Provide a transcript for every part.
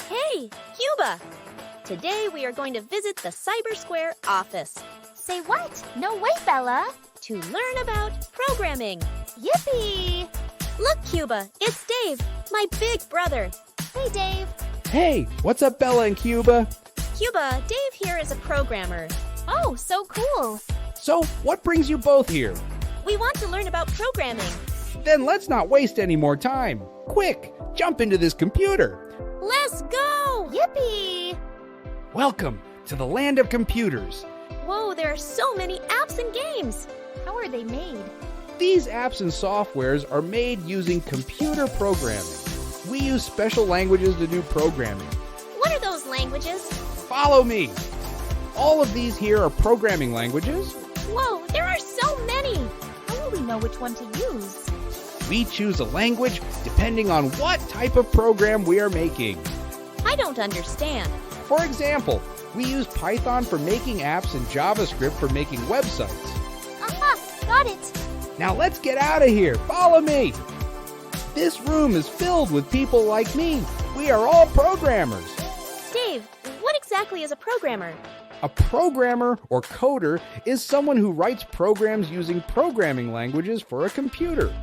Hey, Cuba! Today we are going to visit the Cyber Square office Say what? No way, Bella. to learn about programming. Yippee! Look, Cuba, it's Dave, my big brother. Hey, Dave. Hey, what's up, Bella and Cuba? Cuba, Dave here is a programmer. Oh, so cool. So, what brings you both here? We want to learn about programming. Then let's not waste any more time. Quick, jump into this computer. Let's go! Yippee! Welcome to the land of computers. Whoa, there are so many apps and games. How are they made? These apps and softwares are made using computer programming. We use special languages to do programming. What are those languages? Follow me. All of these here are programming languages. Whoa, there are so many. How will we know which one to use? We choose a language depending on what type of program we are making. I don't understand. For example, we use Python for making apps and JavaScript for making websites. Aha! Got it! Now let's get out of here. Follow me. This room is filled with people like me. We are all programmers. Dave, what exactly is a programmer? A programmer or coder is someone who writes programs using programming languages for a computer.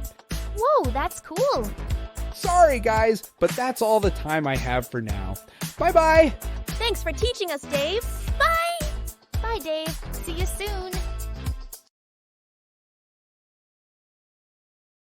Whoa, that's cool. Sorry, guys, but that's all the time I have for now. Bye-bye. Thanks for teaching us, Dave. Bye! Bye, Dave. See you soon.